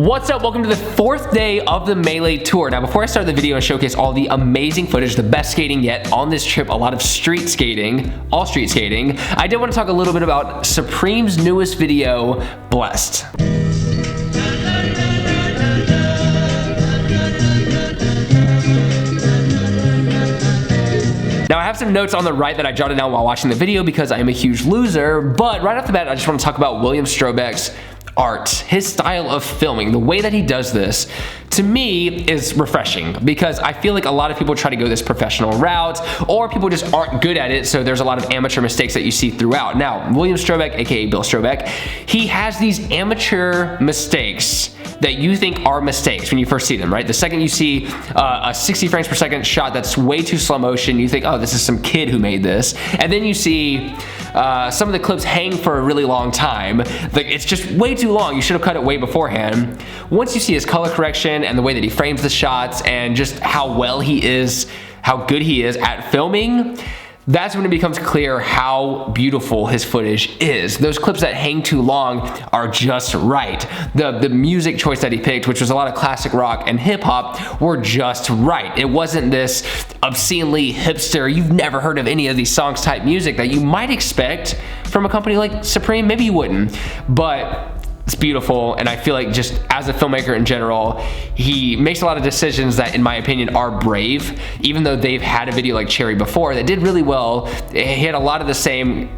What's up? Welcome to the fourth day of the Melee Tour. Now, before I start the video and showcase all the amazing footage, the best skating yet on this trip, a lot of street skating, all street skating, I did want to talk a little bit about Supreme's newest video, Blessed. Now, I have some notes on the right that I jotted down while watching the video because I am a huge loser, but right off the bat, I just want to talk about William Strobeck's art, his style of filming, the way that he does this, to me is refreshing because I feel like a lot of people try to go this professional route or people just aren't good at it, so there's a lot of amateur mistakes that you see throughout. Now, William Strobeck, aka Bill Strobeck, he has these amateur mistakes that you think are mistakes when you first see them, right? The second you see a 60 frames per second shot that's way too slow motion, you think, oh, this is some kid who made this. And then you see some of the clips hang for a really long time. Like, it's just way too long. You should have cut it way beforehand. Once you see his color correction and the way that he frames the shots and just how well he is, how good he is at filming, that's when it becomes clear how beautiful his footage is. Those clips that hang too long are just right. The music choice that he picked, which was a lot of classic rock and hip hop, were just right. It wasn't this obscenely hipster, you've never heard of any of these songs type music that you might expect from a company like Supreme. Maybe you wouldn't, but it's beautiful, and I feel like just as a filmmaker in general, he makes a lot of decisions that, in my opinion, are brave. Even though they've had a video like Cherry before that did really well, he had a lot of the same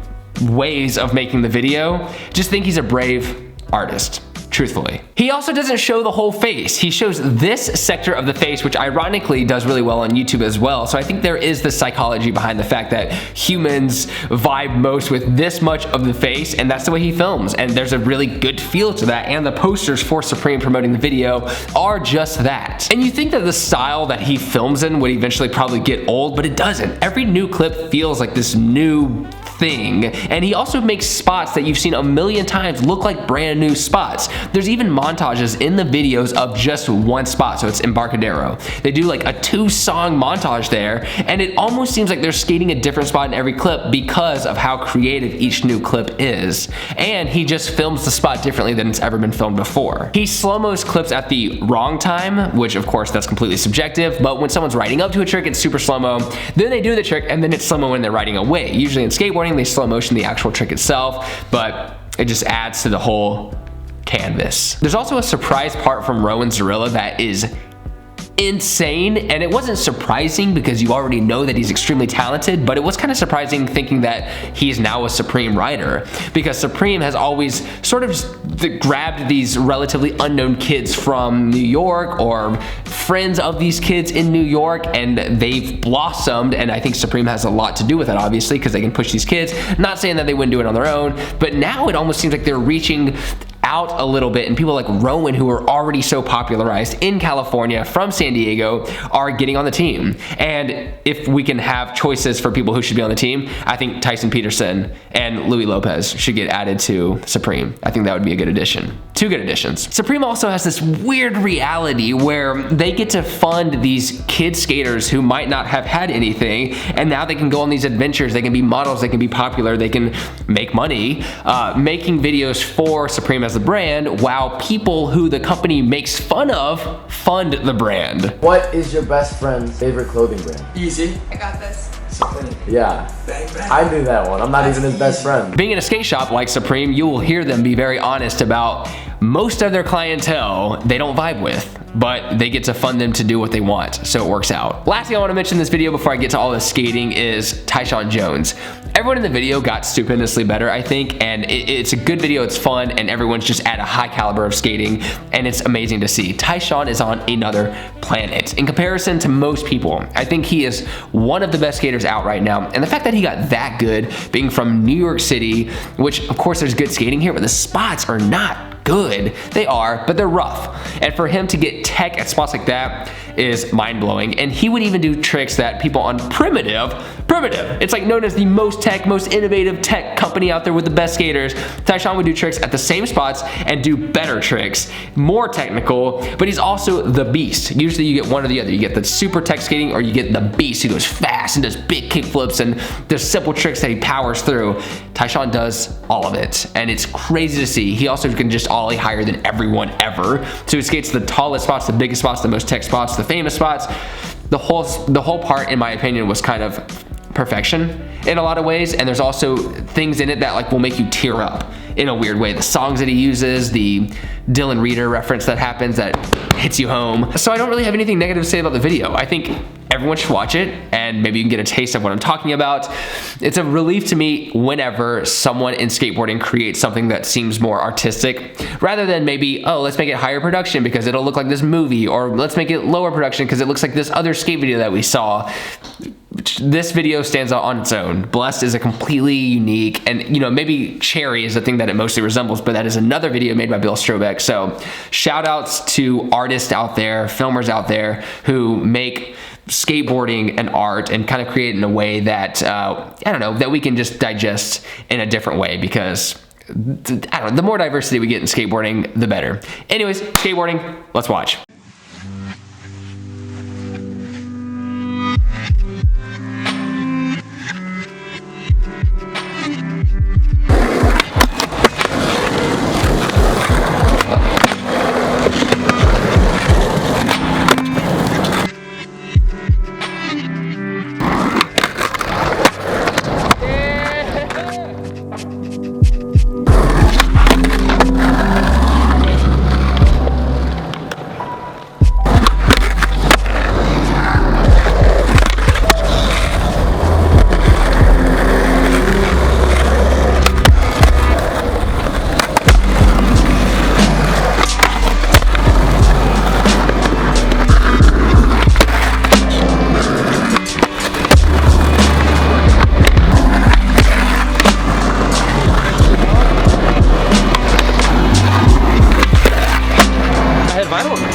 ways of making the video. Just think he's a brave artist, truthfully. He also doesn't show the whole face. He shows this sector of the face, which ironically does really well on YouTube as well. So I think there is the psychology behind the fact that humans vibe most with this much of the face, and that's the way he films. And there's a really good feel to that, and the posters for Supreme promoting the video are just that. And you think that the style that he films in would eventually probably get old, but it doesn't. Every new clip feels like this new thing. And he also makes spots that you've seen a million times look like brand new spots. There's even montages in the videos of just one spot, so it's Embarcadero. They do like a 2-song montage there, and it almost seems like they're skating a different spot in every clip because of how creative each new clip is. And he just films the spot differently than it's ever been filmed before. He slow-mos clips at the wrong time, which of course that's completely subjective, but when someone's riding up to a trick, it's super slow-mo. Then they do the trick, and then it's slow-mo when they're riding away. Usually in skateboarding, they slow motion the actual trick itself, but it just adds to the whole canvas. There's also a surprise part from Rowan Zarilla that is insane, and it wasn't surprising because you already know that he's extremely talented, but it was kind of surprising thinking that he's now a Supreme writer, because Supreme has always sort of grabbed these relatively unknown kids from New York or friends of these kids in New York, and they've blossomed, and I think Supreme has a lot to do with it, obviously, because they can push these kids. Not saying that they wouldn't do it on their own, but now it almost seems like they're reaching out a little bit, and people like Rowan, who are already so popularized in California from San Diego, are getting on the team. And if we can have choices for people who should be on the team, I think Tyson Peterson and Louis Lopez should get added to Supreme. I think that would be a good addition. 2 good additions. Supreme also has this weird reality where they get to fund these kid skaters who might not have had anything, and now they can go on these adventures, they can be models, they can be popular, they can make money, making videos for Supreme as the brand, while people who the company makes fun of fund the brand. What is your best friend's favorite clothing brand? Easy. I got this. Yeah, Bang, bang. I knew that one. I'm not even his best friend. Being in a skate shop like Supreme, you will hear them be very honest about most of their clientele they don't vibe with, but they get to fund them to do what they want, so it works out. Last thing I want to mention in this video before I get to all the skating is Tyshawn Jones. Everyone in the video got stupendously better, I think, and it's a good video, it's fun, and everyone's just at a high caliber of skating, and it's amazing to see. Tyshawn is on another planet. In comparison to most people, I think he is one of the best skaters out right now, and the fact that he got that good, being from New York City, which of course there's good skating here, but the spots are not good. They are, but they're rough. And for him to get tech at spots like that is mind-blowing. And he would even do tricks that people on Primitive, it's like known as the most innovative tech company out there with the best skaters. Tyshawn would do tricks at the same spots and do better tricks, more technical, but he's also the beast. Usually you get one or the other. You get the super tech skating or you get the beast who goes fast and does big kick flips and there's simple tricks that he powers through. Tyshawn does all of it, and it's crazy to see. He also can just ollie higher than everyone ever. So he skates the tallest spots, the biggest spots, the most tech spots, the famous spots. The whole part, in my opinion, was kind of perfection in a lot of ways, and there's also things in it that like will make you tear up in a weird way. The songs that he uses, the Dylan Reader reference that happens that hits you home. So I don't really have anything negative to say about the video. I think everyone should watch it and maybe you can get a taste of what I'm talking about. It's a relief to me whenever someone in skateboarding creates something that seems more artistic rather than maybe, oh, let's make it higher production because it'll look like this movie, or let's make it lower production because it looks like this other skate video that we saw. This video stands out on its own. Blessed is a completely unique, and you know, maybe Cherry is the thing that it mostly resembles, but that is another video made by Bill Strobeck. So shout outs to artists out there, filmers out there who make skateboarding an art and kind of create it in a way that, I don't know, that we can just digest in a different way, because I don't know, the more diversity we get in skateboarding, the better. Anyways, skateboarding, let's watch.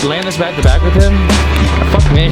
Land this back to back with him? Fuck me.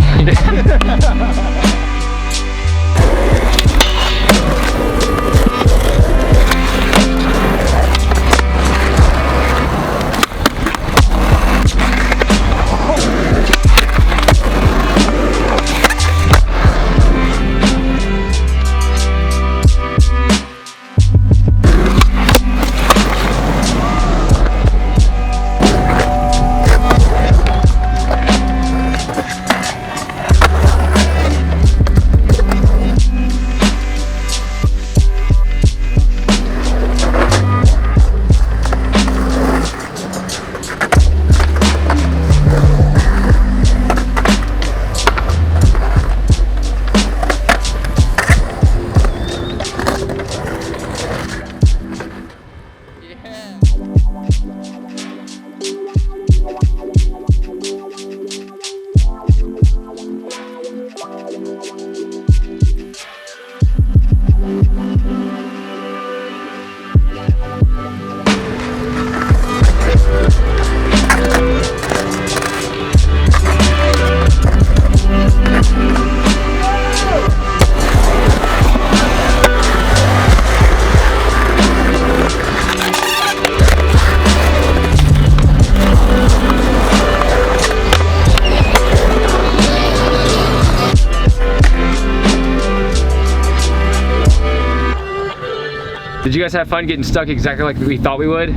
Did you guys have fun getting stuck exactly like we thought we would?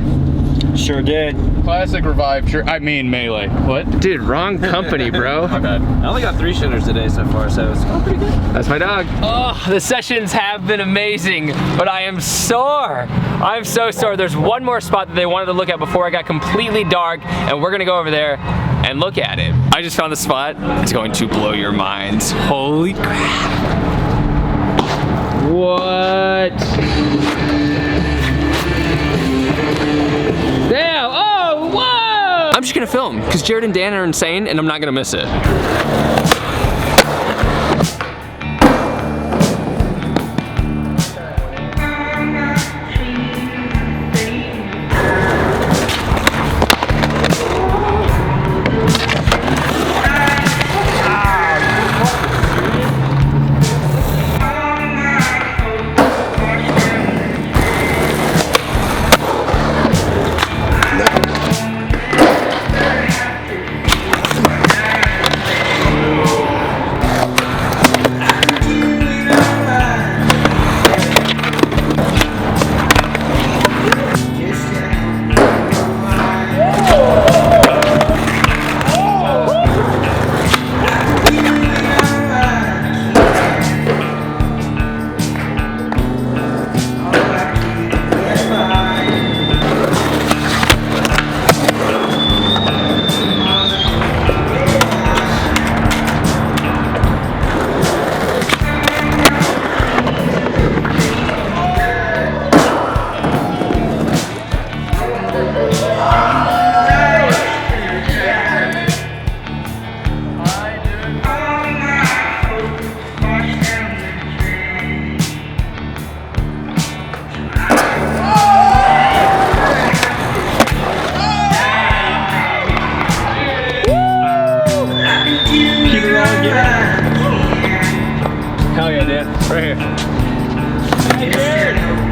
Sure did. Classic revive, melee. What? Dude, wrong company, bro. My bad. I only got 3 shinners today so far, so it's going pretty good. That's my dog. Oh, the sessions have been amazing, but I am sore. I'm so sore. There's one more spot that they wanted to look at before it got completely dark, and we're gonna go over there and look at it. I just found the spot. It's going to blow your minds. Holy crap. What? Damn, oh, whoa! I'm just gonna film, because Jared and Dan are insane, and I'm not gonna miss it. man. Right here. Hey, dude.